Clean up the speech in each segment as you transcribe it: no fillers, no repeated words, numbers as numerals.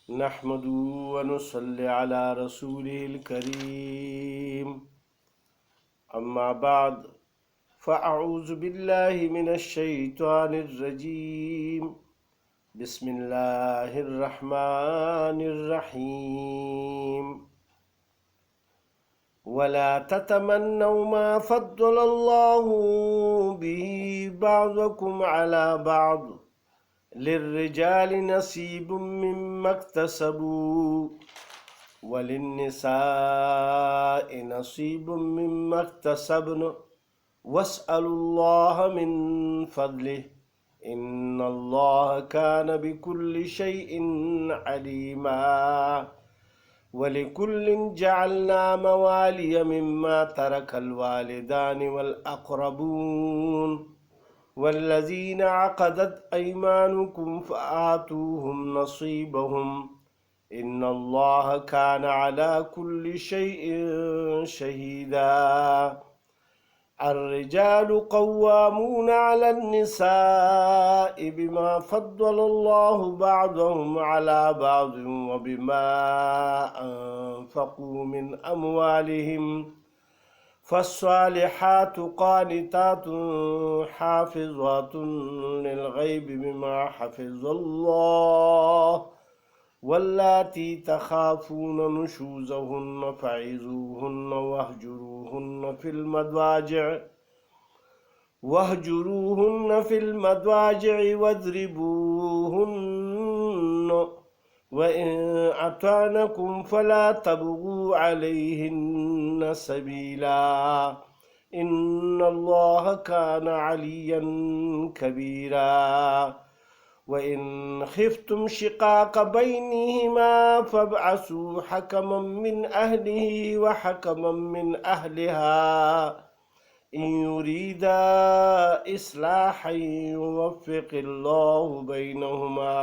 نحمده ونصلي على رسوله الكريم أما بعد فأعوذ بالله من الشيطان الرجيم بسم الله الرحمن الرحيم ولا تتمنوا ما فضل الله به بعضكم على بعض للرجال نصيب مما اكتسبوا وللنساء نصيب مما اكتسبن واسألوا الله من فضله إن الله كان بكل شيء عليما ولكل جعلنا موالي مما ترك الوالدان والأقربون والذين عقدت أيمانكم فآتوهم نصيبهم إن الله كان على كل شيء شهيدا الرجال قوامون على النساء بما فضل الله بعضهم على بعض وبما أنفقوا من أموالهم فالصالحات قانتات حافظات للغيب بما حفظ الله واللاتي تخافون نشوزهن فعظوهن واهجروهن في المضاجع واضربوهن وإن أطعنكم فلا تبغوا عليهن سبيلا إن الله كان عليا كبيرا وإن خفتم شقاق بينهما فابعثوا حكما من أهله وحكما من أهلها إن يريدا إصلاحا يوفق الله بينهما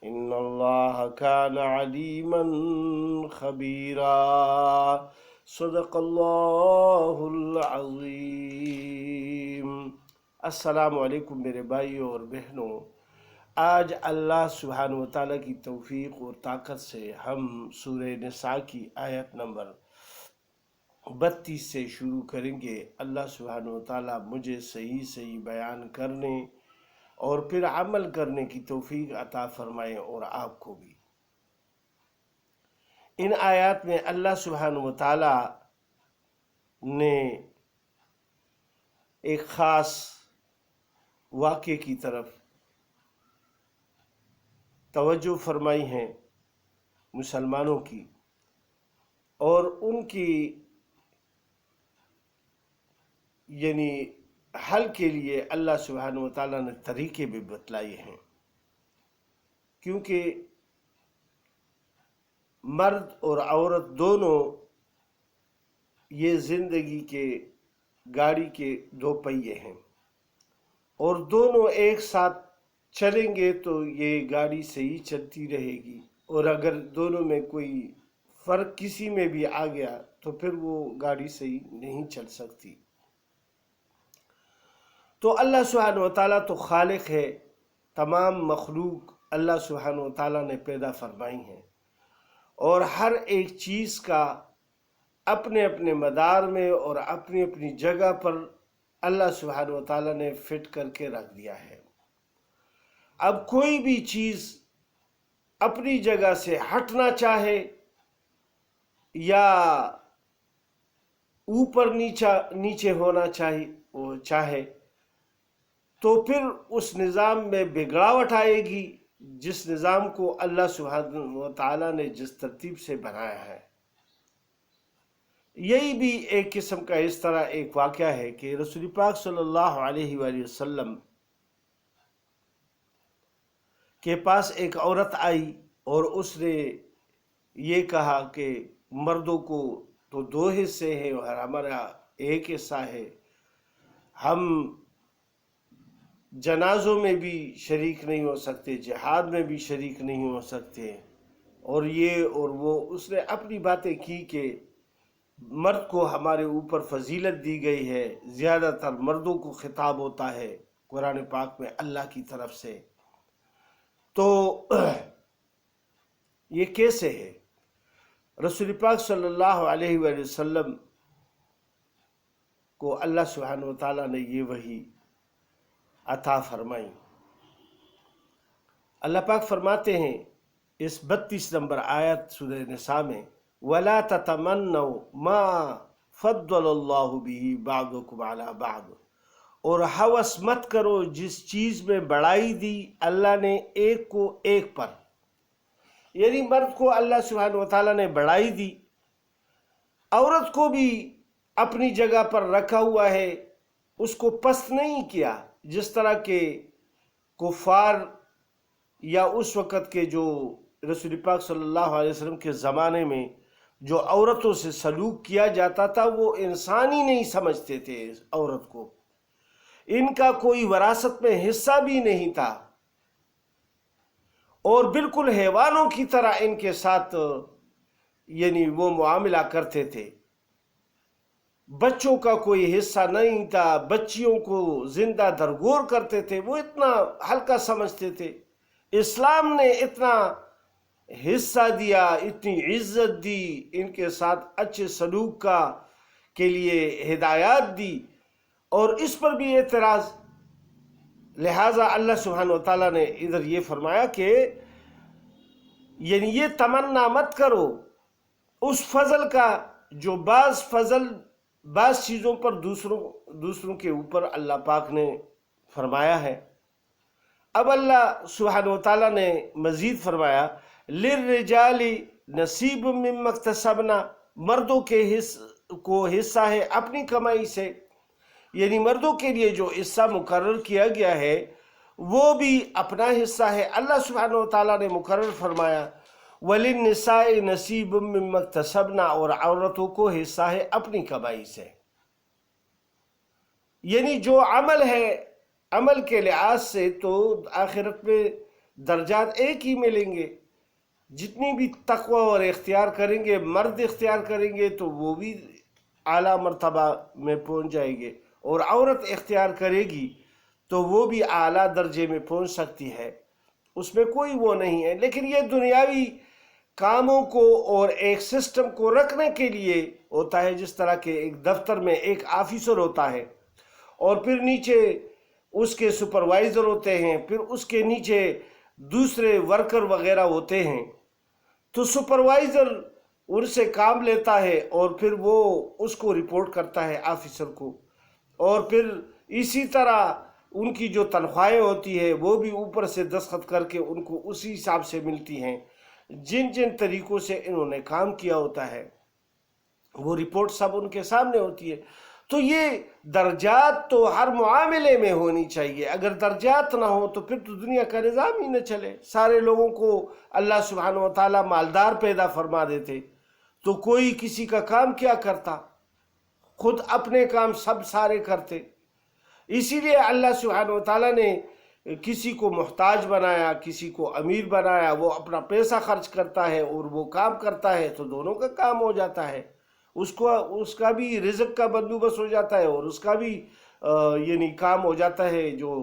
إن الله كان عليما خبيرا صدق الله العظيم۔ السلام علیکم میرے بھائیوں اور بہنوں، آج اللہ سبحانہ وتعالیٰ کی توفیق اور طاقت سے ہم سورہ نساء کی آیت نمبر 32 سے شروع کریں گے۔ اللہ سبحانہ وتعالیٰ مجھے صحیح بیان کرنے اور پھر عمل کرنے کی توفیق عطا فرمائے اور آپ کو بھی۔ ان آیات میں اللہ سبحانہ وتعالیٰ نے ایک خاص واقعے کی طرف توجہ فرمائی ہے مسلمانوں کی، اور ان کی حل کے لیے اللہ سبحانہ وتعالیٰ نے طریقے بھی بتلائے ہیں، کیونکہ مرد اور عورت دونوں یہ زندگی کے گاڑی کے دو پہیے ہیں، اور دونوں ایک ساتھ چلیں گے تو یہ گاڑی صحیح چلتی رہے گی، اور اگر دونوں میں کوئی فرق کسی میں بھی آ گیا تو پھر وہ گاڑی صحیح نہیں چل سکتی۔ تو اللہ سبحانہ وتعالیٰ تو خالق ہے، تمام مخلوق اللہ سبحانہ وتعالیٰ نے پیدا فرمائی ہیں، اور ہر ایک چیز کا اپنے اپنے مدار میں اور اپنی اپنی جگہ پر اللہ سبحانہ وتعالیٰ نے فٹ کر کے رکھ دیا ہے۔ اب کوئی بھی چیز اپنی جگہ سے ہٹنا چاہے یا اوپر نیچے ہونا چاہے تو پھر اس نظام میں بگڑاوٹ آئے گی، جس نظام کو اللہ سبحانہ وتعالیٰ نے جس ترتیب سے بنایا ہے۔ یہی بھی ایک قسم کا اس طرح ایک واقعہ ہے کہ رسول پاک صلی اللہ علیہ وآلہ وسلم کے پاس ایک عورت آئی اور اس نے یہ کہا کہ مردوں کو تو 2 حصے ہیں اور ہمارا ایک حصہ ہے، ہم جنازوں میں بھی شریک نہیں ہو سکتے، جہاد میں بھی شریک نہیں ہو سکتے، اور یہ اور وہ۔ اس نے اپنی باتیں کی کہ مرد کو ہمارے اوپر فضیلت دی گئی ہے، زیادہ تر مردوں کو خطاب ہوتا ہے قرآن پاک میں اللہ کی طرف سے۔ تو یہ کیسے ہے؟ رسول پاک صلی اللہ علیہ وآلہ وسلم کو اللہ سبحانہ و تعالیٰ نے یہ وحی عطا فرمائی۔ اللہ پاک فرماتے ہیں اس 32 نمبر آیت سورہ النساء میں، وَلَا تَتَمَنَّوْا مَا فَضَّلَ اللَّهُ بِهِ بَعْضَكُمْ عَلَى بَعْضٍ، اور ہوس مت کرو جس چیز میں بڑائی دی اللہ نے ایک کو ایک پر، یعنی مرد کو اللہ سبحانہ و تعالیٰ نے بڑائی دی، عورت کو بھی اپنی جگہ پر رکھا ہوا ہے، اس کو پست نہیں کیا، جس طرح کے کفار یا اس وقت کے جو رسول پاک صلی اللہ علیہ وسلم کے زمانے میں جو عورتوں سے سلوک کیا جاتا تھا وہ انسان ہی نہیں سمجھتے تھے عورت کو، ان کا کوئی وراثت میں حصہ بھی نہیں تھا، اور بالکل حیوانوں کی طرح ان کے ساتھ یعنی وہ معاملہ کرتے تھے، بچوں کا کوئی حصہ نہیں تھا، بچیوں کو زندہ درگور کرتے تھے، وہ اتنا ہلکا سمجھتے تھے۔ اسلام نے اتنا حصہ دیا، اتنی عزت دی، ان کے ساتھ اچھے سلوک کے لیے ہدایات دی، اور اس پر بھی اعتراض، لہٰذا اللہ سبحانہ و تعالیٰ نے ادھر یہ فرمایا کہ یعنی یہ تمنا مت کرو اس فضل کا جو بعض چیزوں پر دوسروں کے اوپر اللہ پاک نے فرمایا ہے۔ اب اللہ سبحانہ و تعالیٰ نے مزید فرمایا، لِلرِّجَالِ نَصِیبٌ مِّمَّا اکْتَسَبْنَا، مردوں کو حصہ ہے اپنی کمائی سے، یعنی مردوں کے لیے جو حصہ مقرر کیا گیا ہے وہ بھی اپنا حصہ ہے۔ اللہ سبحانہ و تعالیٰ نے مقرر فرمایا، وَلِلنِّسَاءِ نَصِیبٌ مِّمَّا اکْتَسَبْنَا، اور عورتوں کو حصہ ہے اپنی کمائی سے، یعنی جو عمل ہے، عمل کے لحاظ سے تو آخرت میں درجات ایک ہی ملیں گے، جتنی بھی تقوی اور اختیار کریں گے مرد اختیار کریں گے تو وہ بھی اعلیٰ مرتبہ میں پہنچ جائیں گے، اور عورت اختیار کرے گی تو وہ بھی اعلیٰ درجے میں پہنچ سکتی ہے، اس میں کوئی وہ نہیں ہے۔ لیکن یہ دنیاوی کاموں کو اور ایک سسٹم کو رکھنے کے لیے ہوتا ہے، جس طرح کہ ایک دفتر میں ایک آفیسر ہوتا ہے اور پھر نیچے اس کے سپروائزر ہوتے ہیں، پھر اس کے نیچے دوسرے ورکر وغیرہ ہوتے ہیں، تو سپروائزر ان سے کام لیتا ہے اور پھر وہ اس کو رپورٹ کرتا ہے آفیسر کو، اور پھر اسی طرح ان کی جو تنخواہیں ہوتی ہے وہ بھی اوپر سے دستخط کر کے ان کو اسی حساب سے ملتی ہیں، جن طریقوں سے انہوں نے کام کیا ہوتا ہے وہ رپورٹ سب ان کے سامنے ہوتی ہے۔ تو یہ درجات تو ہر معاملے میں ہونی چاہیے، اگر درجات نہ ہو تو پھر تو دنیا کا نظام ہی نہ چلے۔ سارے لوگوں کو اللہ سبحانہ و تعالیٰ مالدار پیدا فرما دیتے تو کوئی کسی کا کام کیا کرتا، خود اپنے کام سب سارے کرتے۔ اسی لیے اللہ سبحانہ و تعالیٰ نے کسی کو محتاج بنایا، کسی کو امیر بنایا، وہ اپنا پیسہ خرچ کرتا ہے اور وہ کام کرتا ہے تو دونوں کا کام ہو جاتا ہے، اس کا بھی رزق کا بندوبست ہو جاتا ہے اور اس کا بھی یعنی کام ہو جاتا ہے، جو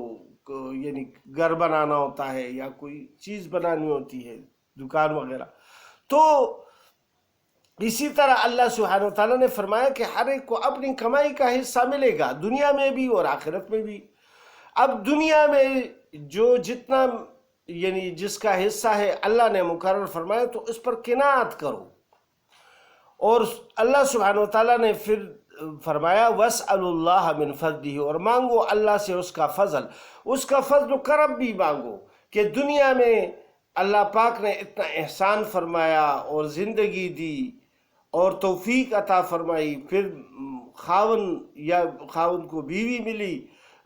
یعنی گھر بنانا ہوتا ہے یا کوئی چیز بنانی ہوتی ہے، دکان وغیرہ۔ تو اسی طرح اللہ سبحانہ و تعالیٰ نے فرمایا کہ ہر ایک کو اپنی کمائی کا حصہ ملے گا، دنیا میں بھی اور آخرت میں بھی۔ اب دنیا میں جو جتنا یعنی جس کا حصہ ہے اللہ نے مقرر فرمایا تو اس پر قناعت کرو، اور اللہ سبحانہ و تعالیٰ نے پھر فرمایا وَاسْأَلُوا اللَّهَ مِنْ فَضْلِهِ، اور مانگو اللہ سے اس کا فضل و کرم بھی مانگو، کہ دنیا میں اللہ پاک نے اتنا احسان فرمایا اور زندگی دی اور توفیق عطا فرمائی، پھر خاون کو بیوی ملی،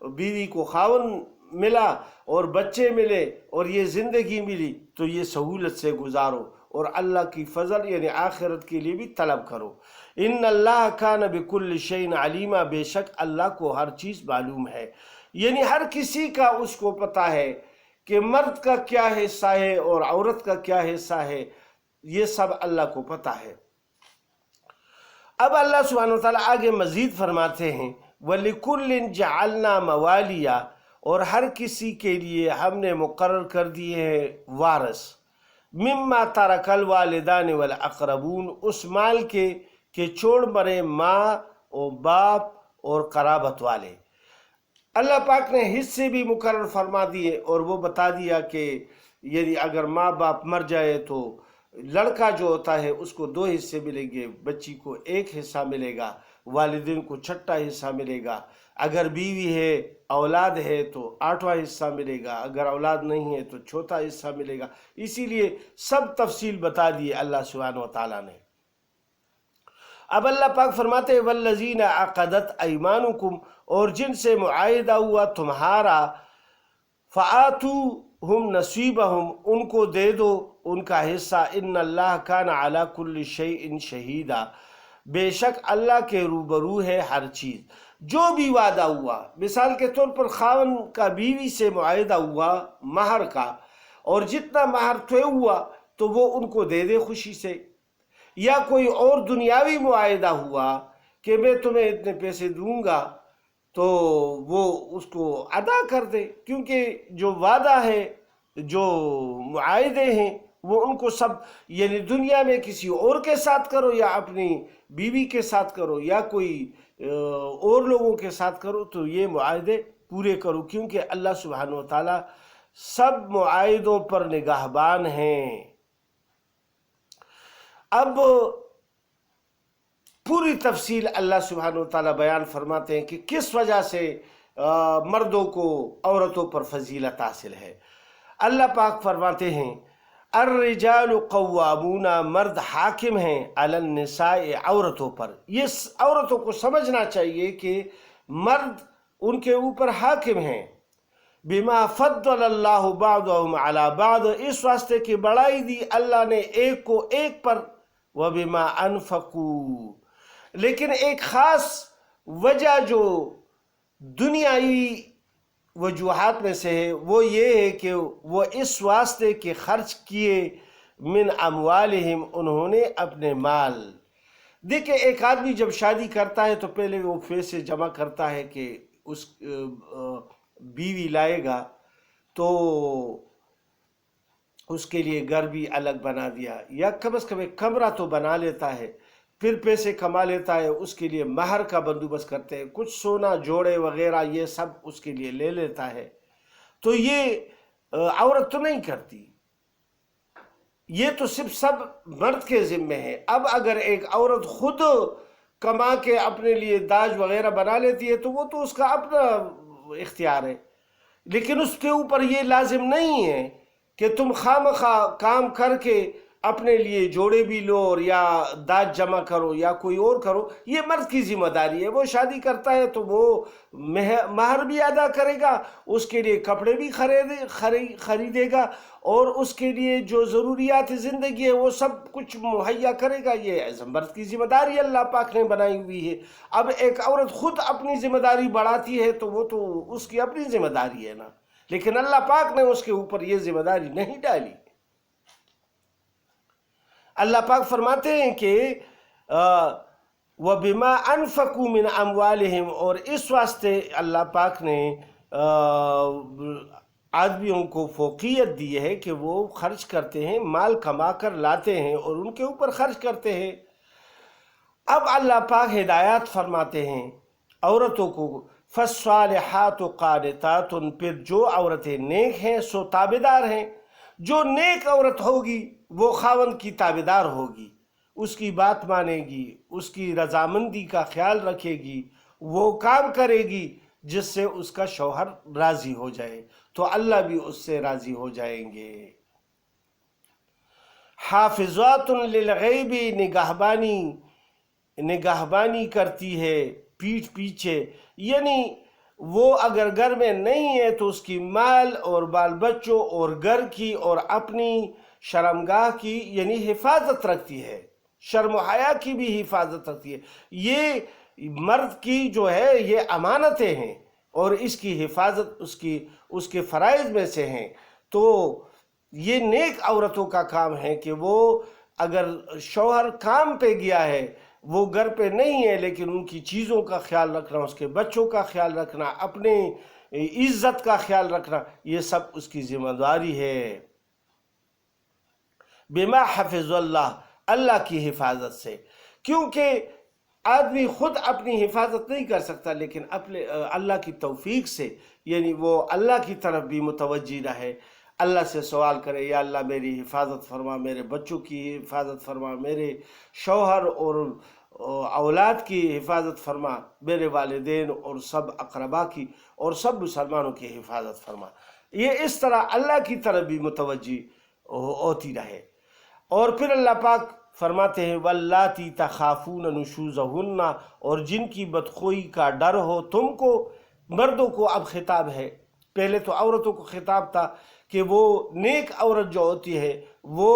بیوی کو خاون ملا اور بچے ملے اور یہ زندگی ملی، تو یہ سہولت سے گزارو اور اللہ کی فضل یعنی آخرت کے لیے بھی طلب کرو۔ ان اللہ کان بکل شیء علیما، بے شک اللہ کو ہر چیز معلوم ہے، یعنی ہر کسی کا اس کو پتہ ہے کہ مرد کا کیا حصہ ہے اور عورت کا کیا حصہ ہے، یہ سب اللہ کو پتہ ہے۔ اب اللہ سبحانہ وتعالیٰ آگے مزید فرماتے ہیں وَلِكُلٍ جَعَلْنَا مَوَالِيَا، اور ہر کسی کے لیے ہم نے مقرر کر دیے ہیں وارث، مما ترک الوالدان والاقربون، اس مال کے کہ چھوڑ مرے ماں اور باپ اور قرابت والے۔ اللہ پاک نے حصے بھی مقرر فرما دیے اور وہ بتا دیا کہ یعنی اگر ماں باپ مر جائے تو لڑکا جو ہوتا ہے اس کو 2 حصے ملیں گے، بچی کو 1 حصہ ملے گا، والدین کو 6واں حصہ ملے گا، اگر بیوی ہے اولاد ہے تو 8واں حصہ ملے گا، اگر اولاد نہیں ہے تو 4واں حصہ ملے گا۔ اسی لیے سب تفصیل بتا دیے اللہ سبحانہ و تعالیٰ نے۔ اب اللہ پاک فرماتے ہیں والذین عقدت ایمانکم، اور جن سے معاہدہ ہوا تمہارا، فآتوہم نصیبہم، ان کو دے دو ان کا حصہ، ان اللہ کان علی کل شیء شہیدا، بے شک اللہ کے روبرو ہے ہر چیز۔ جو بھی وعدہ ہوا، مثال کے طور پر خاوند کا بیوی سے معاہدہ ہوا مہر کا، اور جتنا مہر طے ہوا تو وہ ان کو دے دے خوشی سے، یا کوئی اور دنیاوی معاہدہ ہوا کہ میں تمہیں اتنے پیسے دوں گا تو وہ اس کو ادا کر دے، کیونکہ جو وعدہ ہے، جو معاہدے ہیں، وہ ان کو سب یعنی دنیا میں کسی اور کے ساتھ کرو یا اپنی بیوی کے ساتھ کرو یا کوئی اور لوگوں کے ساتھ کرو، تو یہ معاہدے پورے کرو، کیونکہ اللہ سبحانہ و تعالیٰ سب معاہدوں پر نگہبان ہیں۔ اب پوری تفصیل اللہ سبحانہ و تعالیٰ بیان فرماتے ہیں کہ کس وجہ سے مردوں کو عورتوں پر فضیلت حاصل ہے۔ اللہ پاک فرماتے ہیں الرجال قوامون، مرد حاکم ہیں، علی النساء، عورتوں پر۔ یہ عورتوں کو سمجھنا چاہیے کہ مرد ان کے اوپر حاکم ہیں، بما فضل اللہ بعضهم علی بعض، اس واسطے کی بڑائی دی اللہ نے ایک کو ایک پر، وبما انفقوا، لیکن ایک خاص وجہ جو دنیاوی وجوہات میں سے ہے وہ یہ ہے کہ وہ اس واسطے کہ خرچ کیے من اموالہم، انہوں نے اپنے مال۔ دیکھیں ایک آدمی جب شادی کرتا ہے تو پہلے وہ پیسے جمع کرتا ہے کہ اس بیوی لائے گا تو اس کے لیے گھر بھی الگ بنا دیا، یا کم از کم ایک کمرہ تو بنا لیتا ہے، پھر پیسے کما لیتا ہے، اس کے لیے مہر کا بندوبست کرتے ہیں، کچھ سونا جوڑے وغیرہ یہ سب اس کے لیے لے لیتا ہے۔ تو یہ عورت تو نہیں کرتی، یہ تو صرف سب مرد کے ذمے ہے۔ اب اگر ایک عورت خود کما کے اپنے لیے داج وغیرہ بنا لیتی ہے تو وہ تو اس کا اپنا اختیار ہے، لیکن اس کے اوپر یہ لازم نہیں ہے کہ تم خواہ کام کر کے اپنے لیے جوڑے بھی لو اور یا داج جمع کرو یا کوئی اور کرو۔ یہ مرد کی ذمہ داری ہے، وہ شادی کرتا ہے تو وہ مہر بھی ادا کرے گا، اس کے لیے کپڑے بھی خریدے گا، اور اس کے لیے جو ضروریات زندگی ہے وہ سب کچھ مہیا کرے گا۔ یہ مرد کی ذمہ داری اللہ پاک نے بنائی ہوئی ہے۔ اب ایک عورت خود اپنی ذمہ داری بڑھاتی ہے تو وہ تو اس کی اپنی ذمہ داری ہے نا، لیکن اللہ پاک نے اس کے اوپر یہ ذمہ داری نہیں ڈالی۔ اللہ پاک فرماتے ہیں کہ وَبِمَا أَنفَقُوا مِنْ أَمْوَالِهِمْ، اور اس واسطے اللہ پاک نے آدمیوں کو فوقیت دی ہے کہ وہ خرچ کرتے ہیں، مال کما کر لاتے ہیں اور ان کے اوپر خرچ کرتے ہیں۔ اب اللہ پاک ہدایات فرماتے ہیں عورتوں کو، فَالصَّالِحَاتُ قَانِتَاتٌ، پھر جو عورتیں نیک ہیں سو تابعدار ہیں۔ جو نیک عورت ہوگی وہ خاوند کی تابعدار ہوگی، اس کی بات مانے گی، اس کی رضامندی کا خیال رکھے گی، وہ کام کرے گی جس سے اس کا شوہر راضی ہو جائے تو اللہ بھی اس سے راضی ہو جائیں گے۔ حافظات للغیب، نگہبانی کرتی ہے پیٹھ پیچھے، یعنی وہ اگر گھر میں نہیں ہے تو اس کی مال اور بال بچوں اور گھر کی اور اپنی شرمگاہ کی یعنی حفاظت رکھتی ہے، شرم و حیا کی بھی حفاظت رکھتی ہے۔ یہ مرد کی جو ہے یہ امانتیں ہیں اور اس کی حفاظت اس کے فرائض میں سے ہیں۔ تو یہ نیک عورتوں کا کام ہے کہ وہ اگر شوہر کام پہ گیا ہے، وہ گھر پہ نہیں ہے، لیکن ان کی چیزوں کا خیال رکھنا، اس کے بچوں کا خیال رکھنا، اپنے عزت کا خیال رکھنا، یہ سب اس کی ذمہ داری ہے۔ بما حفظ اللہ، اللہ کی حفاظت سے، کیونکہ آدمی خود اپنی حفاظت نہیں کر سکتا، لیکن اپنے اللہ کی توفیق سے، یعنی وہ اللہ کی طرف بھی متوجہ رہے، اللہ سے سوال کرے، یا اللہ میری حفاظت فرما، میرے بچوں کی حفاظت فرما، میرے شوہر اور اولاد کی حفاظت فرما، میرے والدین اور سب اقربا کی اور سب مسلمانوں کی حفاظت فرما۔ یہ اس طرح اللہ کی طرف بھی متوجہ ہوتی رہے۔ اور پھر اللہ پاک فرماتے ہیں واللاتی تخافون نشوزہن، اور جن کی بدخوئی کا ڈر ہو تم کو، مردوں کو اب خطاب ہے، پہلے تو عورتوں کو خطاب تھا کہ وہ نیک عورت جو ہوتی ہے وہ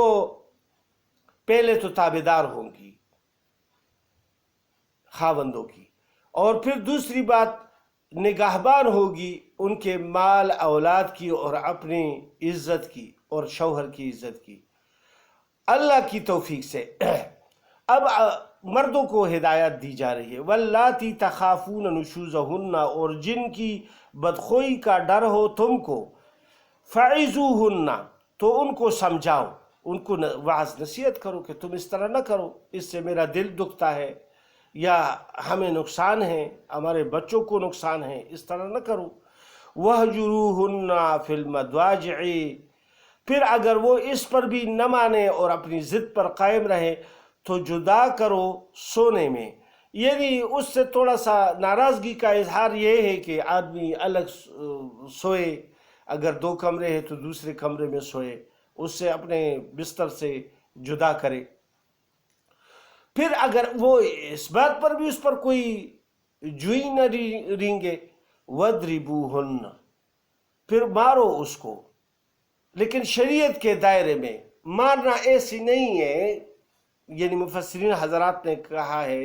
پہلے تو تابعدار ہوں گی خاوندوں کی، اور پھر دوسری بات نگہبان ہوگی ان کے مال اولاد کی اور اپنی عزت کی اور شوہر کی عزت کی، اللہ کی توفیق سے۔ اب مردوں کو ہدایت دی جا رہی ہے، واللاتی تخافون نشوزہن، اور جن کی بدخوئی کا ڈر ہو تم کو، فعظوہن، تو ان کو سمجھاؤ، ان کو وعظ نصیحت کرو کہ تم اس طرح نہ کرو، اس سے میرا دل دکھتا ہے، یا ہمیں نقصان ہے، ہمارے بچوں کو نقصان ہے، اس طرح نہ کرو۔ وَهْجُرُوهُنَّ فِي الْمَضَاجِعِ، پھر اگر وہ اس پر بھی نہ مانے اور اپنی ضد پر قائم رہے تو جدا کرو سونے میں، یعنی اس سے تھوڑا سا ناراضگی کا اظہار یہ ہے کہ آدمی الگ سوئے، اگر 2 کمرے ہیں تو دوسرے کمرے میں سوئے، اس سے اپنے بستر سے جدا کرے۔ پھر اگر وہ اس بات پر بھی اس پر کوئی جوئی نہ رینگے، وَاضْرِبُوهُنَّ، پھر مارو اس کو، لیکن شریعت کے دائرے میں مارنا ایسی نہیں ہے، یعنی مفسرین حضرات نے کہا ہے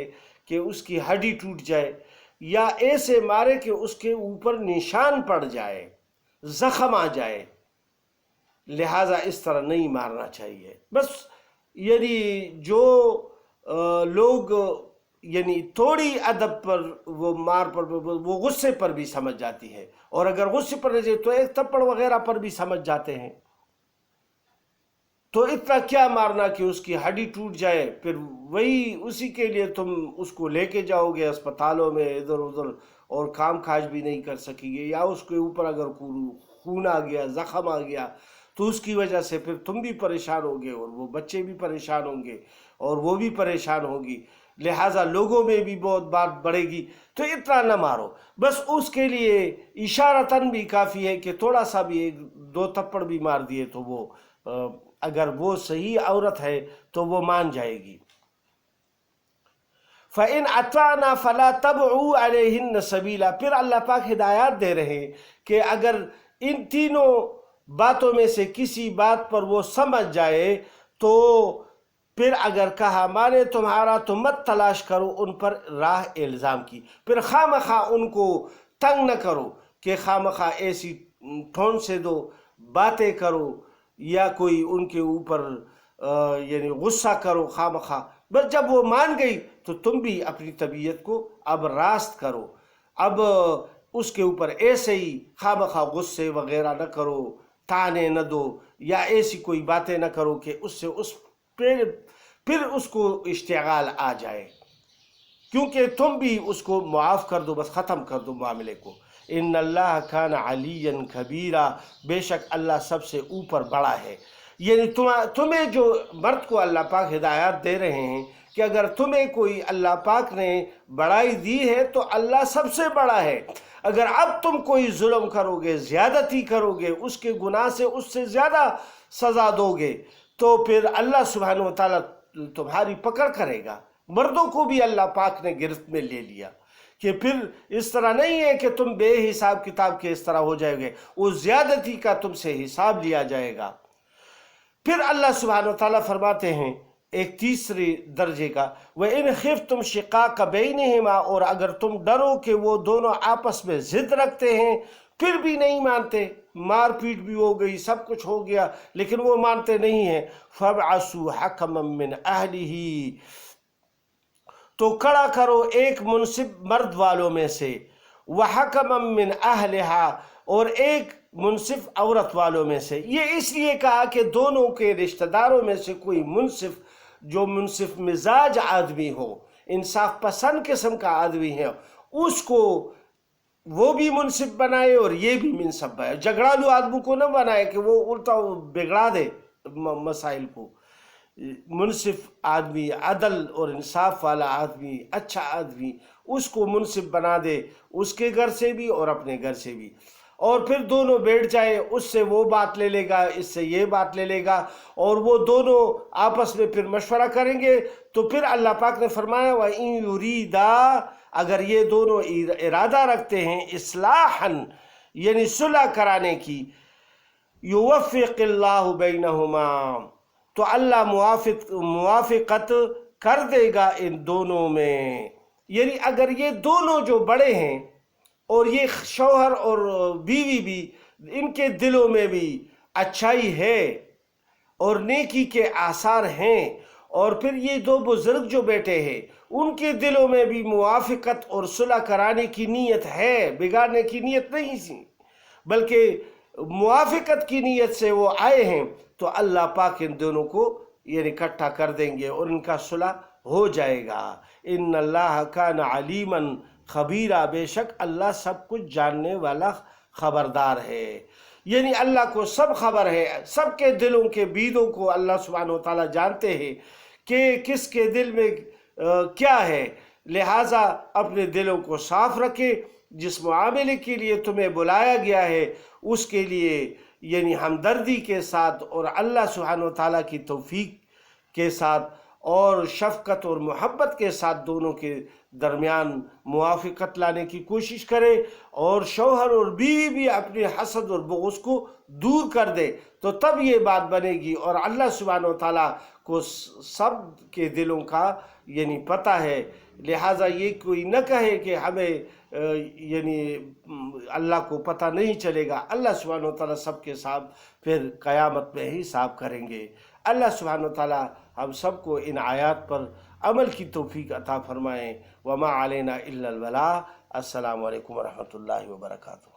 کہ اس کی ہڈی ٹوٹ جائے، یا ایسے مارے کہ اس کے اوپر نشان پڑ جائے، زخم آ جائے، لہٰذا اس طرح نہیں مارنا چاہیے۔ بس یعنی جو لوگ یعنی تھوڑی ادب پر وہ مار پر وہ غصے پر بھی سمجھ جاتی ہے، اور اگر غصے پر رہے تو ایک تھپڑ وغیرہ پر بھی سمجھ جاتے ہیں، تو اتنا کیا مارنا کہ اس کی ہڈی ٹوٹ جائے، پھر وہی اسی کے لیے تم اس کو لے کے جاؤ گے اسپتالوں میں ادھر ادھر، اور کام کاج بھی نہیں کر سکی گے، یا اس کے اوپر اگر خون آ گیا، زخم آ گیا، تو اس کی وجہ سے پھر تم بھی پریشان ہوگے، اور وہ بچے بھی پریشان ہوں گے، اور وہ بھی پریشان ہوگی، لہٰذا لوگوں میں بھی بہت بات بڑھے گی، تو اتنا نہ مارو۔ بس اس کے لیے اشارتاً بھی کافی ہے کہ تھوڑا سا بھی 2 تھپڑ بھی مار دیے تو وہ اگر وہ صحیح عورت ہے تو وہ مان جائے گی۔ فَإِنْ أَطَعْنَا فَلَا تَبْغُوا عَلَيْهِنَّ سَبِيلًا، پھر اللہ پاک ہدایات دے رہے ہیں کہ اگر ان تینوں باتوں میں سے کسی بات پر وہ سمجھ جائے تو پھر اگر کہا مانے تمہارا تو مت تلاش کرو ان پر راہ الزام کی، پھر خواہ ان کو تنگ نہ کرو کہ خواہ ایسی ٹھون سے دو، باتیں کرو، یا کوئی ان کے اوپر یعنی غصہ کرو خواہ، بس جب وہ مان گئی تو تم بھی اپنی طبیعت کو اب راست کرو، اب اس کے اوپر ایسے ہی خواہ غصے وغیرہ نہ کرو، تانے نہ دو، یا ایسی کوئی باتیں نہ کرو کہ اس سے پھر اس کو اشتعال آ جائے، کیونکہ تم بھی اس کو معاف کر دو، بس ختم کر دو معاملے کو۔ ان اللہ کان علیٰ کبیرا، بے شک اللہ سب سے اوپر بڑا ہے۔ یعنی تمہیں جو مرد کو اللہ پاک ہدایات دے رہے ہیں کہ اگر تمہیں کوئی اللہ پاک نے بڑائی دی ہے تو اللہ سب سے بڑا ہے، اگر اب تم کوئی ظلم کرو گے، زیادتی کرو گے، اس کے گناہ سے اس سے زیادہ سزا دو گے، تو پھر اللہ سبحانہ وتعالیٰ تمہاری پکڑ کرے گا۔ مردوں کو بھی اللہ پاک نے گرفت میں لے لیا کہ پھر اس طرح نہیں ہے کہ تم بے حساب کتاب کے اس طرح ہو جائے گے، اس زیادتی کا تم سے حساب لیا جائے گا۔ پھر اللہ سبحانہ وتعالیٰ فرماتے ہیں ایک تیسرے درجے کا، وَإِنْ خِفْتُمْ شِقَاقَ بَيْنِهِمَا، اور اگر تم ڈرو کہ وہ دونوں آپس میں ضد رکھتے ہیں، پھر بھی نہیں مانتے، مار پیٹ بھی ہو گئی، سب کچھ ہو گیا، لیکن وہ مانتے نہیں ہیں، فَابْعَثُوا حَكَمًا مِّنْ أَهْلِهِ، تو کھڑا کرو ایک منصف مرد والوں میں سے، وَحَكَمًا مِّنْ أَهْلِهَا، اور ایک منصف عورت والوں میں سے۔ یہ اس لیے کہا کہ دونوں کے رشتہ داروں میں سے کوئی منصف، جو منصف مزاج آدمی ہو، انصاف پسند قسم کا آدمی ہے، اس کو وہ بھی منصف بنائے اور یہ بھی منصف بنائے۔ جھگڑالو آدمی کو نہ بنائے کہ وہ الٹا بگڑا دے مسائل کو۔ منصف آدمی، عدل اور انصاف والا آدمی، اچھا آدمی، اس کو منصف بنا دے، اس کے گھر سے بھی اور اپنے گھر سے بھی، اور پھر دونوں بیٹھ جائے، اس سے وہ بات لے لے گا، اس سے یہ بات لے لے گا، اور وہ دونوں آپس میں پھر مشورہ کریں گے۔ تو پھر اللہ پاک نے فرمایا وَإِن يُرِيدَا، اگر یہ دونوں ارادہ رکھتے ہیں اصلاحاً، یعنی صلح کرانے کی، يُوَفِّقِ اللَّهُ بَيْنَهُمَا، تو اللہ موافقت کر دے گا ان دونوں میں۔ یعنی اگر یہ دونوں جو بڑے ہیں اور یہ شوہر اور بیوی بھی، ان کے دلوں میں بھی اچھائی ہے اور نیکی کے آثار ہیں، اور پھر یہ دو بزرگ جو بیٹے ہیں ان کے دلوں میں بھی موافقت اور صلح کرانے کی نیت ہے، بگاڑنے کی نیت نہیں سی، بلکہ موافقت کی نیت سے وہ آئے ہیں، تو اللہ پاک ان دونوں کو یعنی اکٹھا کر دیں گے اور ان کا صلح ہو جائے گا۔ ان اللہ کان علیما خبیرا، بے شک اللہ سب کچھ جاننے والا خبردار ہے۔ یعنی اللہ کو سب خبر ہے، سب کے دلوں کے بیدوں کو اللہ سبحانہ و تعالیٰ جانتے ہیں کہ کس کے دل میں کیا ہے، لہٰذا اپنے دلوں کو صاف رکھے۔ جس معاملے کے لیے تمہیں بلایا گیا ہے اس کے لیے یعنی ہمدردی کے ساتھ اور اللہ سبحانہ و تعالیٰ کی توفیق کے ساتھ اور شفقت اور محبت کے ساتھ دونوں کے درمیان موافقت لانے کی کوشش کرے، اور شوہر اور بیوی بھی اپنے حسد اور بغض کو دور کر دے، تو تب یہ بات بنے گی۔ اور اللہ سبحانہ و تعالیٰ کو سب کے دلوں کا یعنی پتہ ہے، لہٰذا یہ کوئی نہ کہے کہ ہمیں یعنی اللہ کو پتہ نہیں چلے گا۔ اللہ سبحانہ و تعالیٰ سب کے ساتھ پھر قیامت میں ہی حساب کریں گے۔ اللہ سبحانہ و تعالیٰ ہم سب کو ان آیات پر عمل کی توفیق عطا فرمائیں۔ وما علینا الا البلاغ۔ السلام علیکم ورحمۃ اللہ وبرکاتہ۔